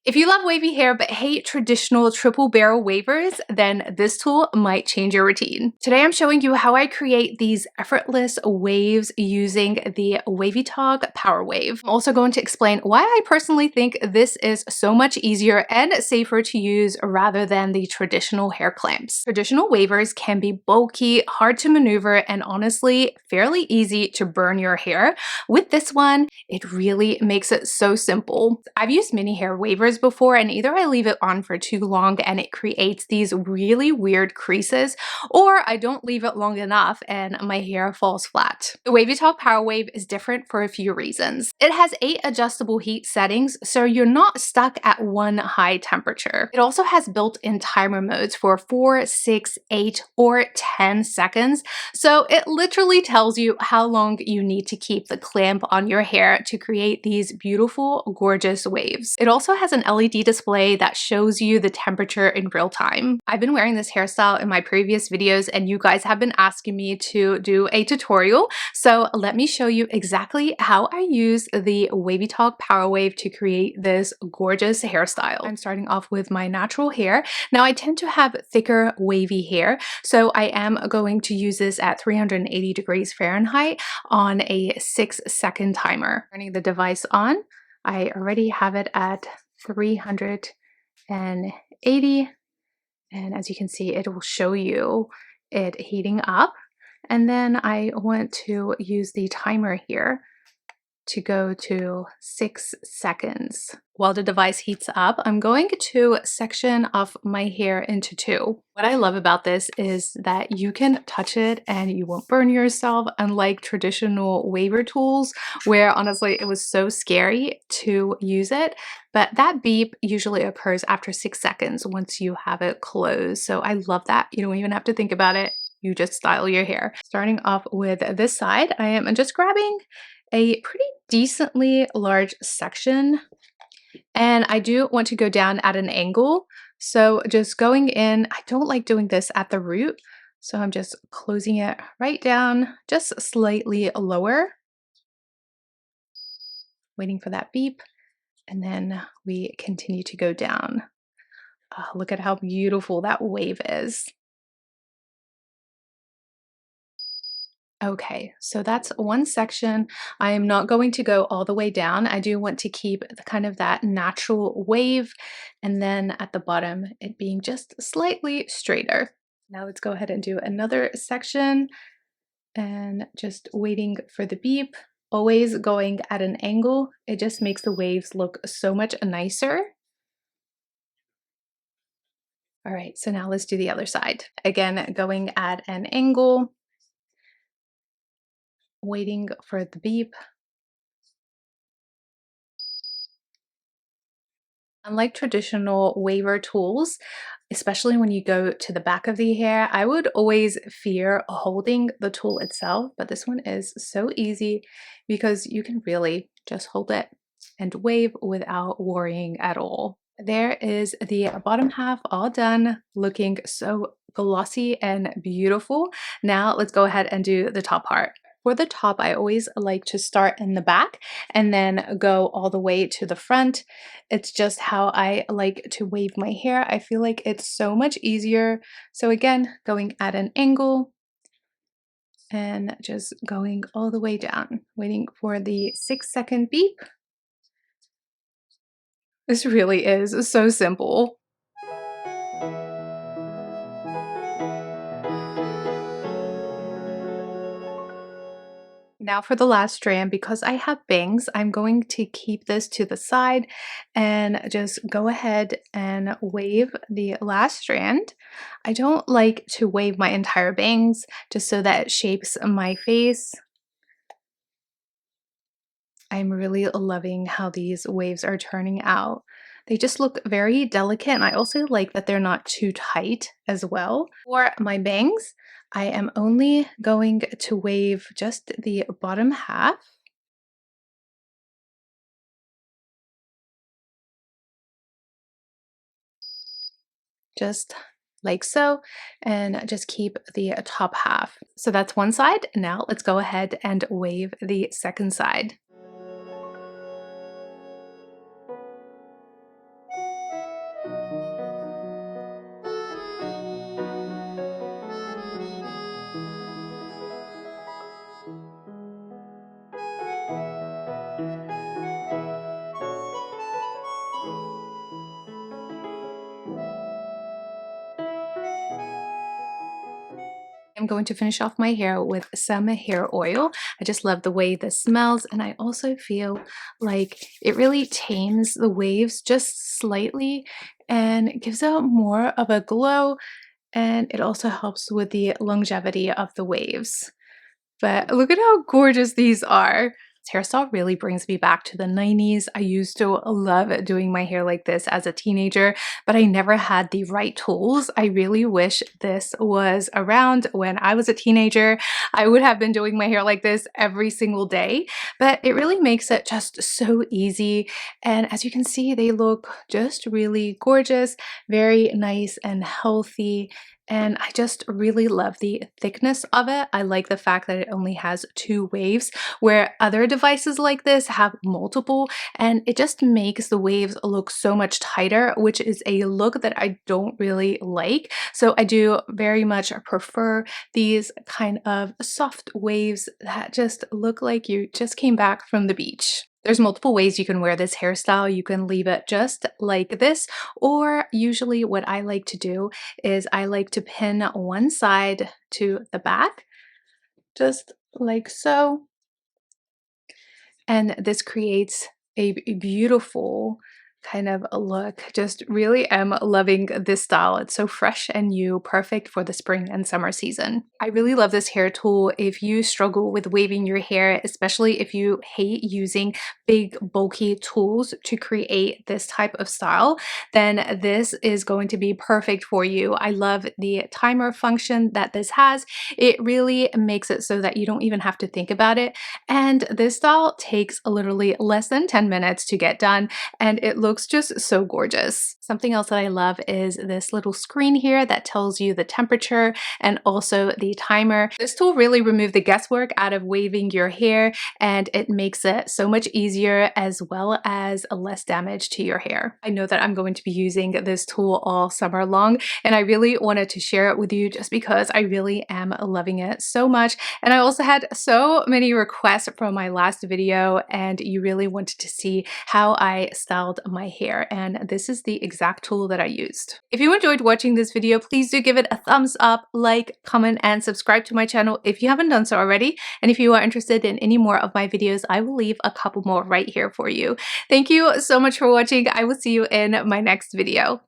If you love wavy hair but hate traditional triple barrel wavers, then this tool might change your routine. Today I'm showing you how I create these effortless waves using the WavyTalk Power Wave. I'm also going to explain why I personally think this is so much easier and safer to use rather than the traditional hair clamps. Traditional wavers can be bulky, hard to maneuver, and honestly fairly easy to burn your hair. With this one, it really makes it so simple. I've used mini hair wavers before, and either I leave it on for too long and it creates these really weird creases, or I don't leave it long enough and my hair falls flat. The WavyTalk Power Wave is different for a few reasons. It has 8 adjustable heat settings, so you're not stuck at one high temperature. It also has built-in timer modes for 4, 6, 8, or 10 seconds, so it literally tells you how long you need to keep the clamp on your hair to create these beautiful, gorgeous waves. It also has an LED display that shows you the temperature in real time. I've been wearing this hairstyle in my previous videos and you guys have been asking me to do a tutorial, so let me show you exactly how I use the WavyTalk Power Wave to create this gorgeous hairstyle. I'm starting off with my natural hair. Now I tend to have thicker wavy hair, so I am going to use this at 380 degrees Fahrenheit on a 6-second timer. Turning the device on, I already have it at 380, and as you can see, it will show you it heating up. And then I want to use the timer here to go to 6 seconds. While the device heats up, I'm going to section off my hair into 2. What I love about this is that you can touch it and you won't burn yourself, unlike traditional waver tools where honestly it was so scary to use it. But that beep usually occurs after 6 seconds once you have it closed. So I love that. You don't even have to think about it. You just style your hair. Starting off with this side, I am just grabbing a pretty decently large section, and I do want to go down at an angle, so just going in. I don't like doing this at the root, so I'm just closing it right down just slightly lower, waiting for that beep, and then we continue to go down. Look at how beautiful that wave is. Okay, so that's one section. I am not going to go all the way down. I do want to keep kind of that natural wave, and then at the bottom it being just slightly straighter. Now let's go ahead and do another section and just waiting for the beep. Always going at an angle. It just makes the waves look so much nicer. All right, so now let's do the other side. Again, going at an angle, waiting for the beep. Unlike traditional waver tools, especially when you go to the back of the hair, I would always fear holding the tool itself, but this one is so easy because you can really just hold it and wave without worrying at all. There is the bottom half all done, looking so glossy and beautiful. Now let's go ahead and do the top part. For the top, I always like to start in the back and then go all the way to the front. It's just how I like to wave my hair. I feel like it's so much easier. So again, going at an angle and just going all the way down, waiting for the 6-second beep. This really is so simple. Now for the last strand, because I have bangs, I'm going to keep this to the side and just go ahead and wave the last strand. I don't like to wave my entire bangs just so that it shapes my face. I'm really loving how these waves are turning out. They just look very delicate, and I also like that they're not too tight as well. For my bangs, I am only going to wave just the bottom half. Just like so, and just keep the top half. So that's one side. Now let's go ahead and wave the second side. I'm going to finish off my hair with some hair oil. I just love the way this smells, and I also feel like it really tames the waves just slightly and gives out more of a glow, and it also helps with the longevity of the waves. But look at how gorgeous these are. This hairstyle really brings me back to the 90s. I used to love doing my hair like this as a teenager, but I never had the right tools. I really wish this was around when I was a teenager. I would have been doing my hair like this every single day, but it really makes it just so easy. And as you can see, they look just really gorgeous, very nice and healthy. And I just really love the thickness of it. I like the fact that it only has 2 waves, where other devices like this have multiple, and it just makes the waves look so much tighter, which is a look that I don't really like. So I do very much prefer these kind of soft waves that just look like you just came back from the beach. There's multiple ways you can wear this hairstyle. You can leave it just like this, or usually what I like to do is I like to pin one side to the back, just like so. And this creates a beautiful kind of a look. Just really am loving this style. It's so fresh and new, perfect for the spring and summer season. I really love this hair tool. If you struggle with waving your hair, especially if you hate using big bulky tools to create this type of style, then this is going to be perfect for you. I love the timer function that this has. It really makes it so that you don't even have to think about it. And this style takes literally less than 10 minutes to get done, and it looks just so gorgeous. Something else that I love is this little screen here that tells you the temperature and also the timer. This tool really removed the guesswork out of waving your hair, and it makes it so much easier as well as less damage to your hair. I know that I'm going to be using this tool all summer long, and I really wanted to share it with you just because I really am loving it so much. And I also had so many requests from my last video, and you really wanted to see how I styled my hair, and this is the exact tool that I used. If you enjoyed watching this video, please do give it a thumbs up, like, comment, and subscribe to my channel if you haven't done so already. And if you are interested in any more of my videos, I will leave a couple more right here for you. Thank you so much for watching. I will see you in my next video.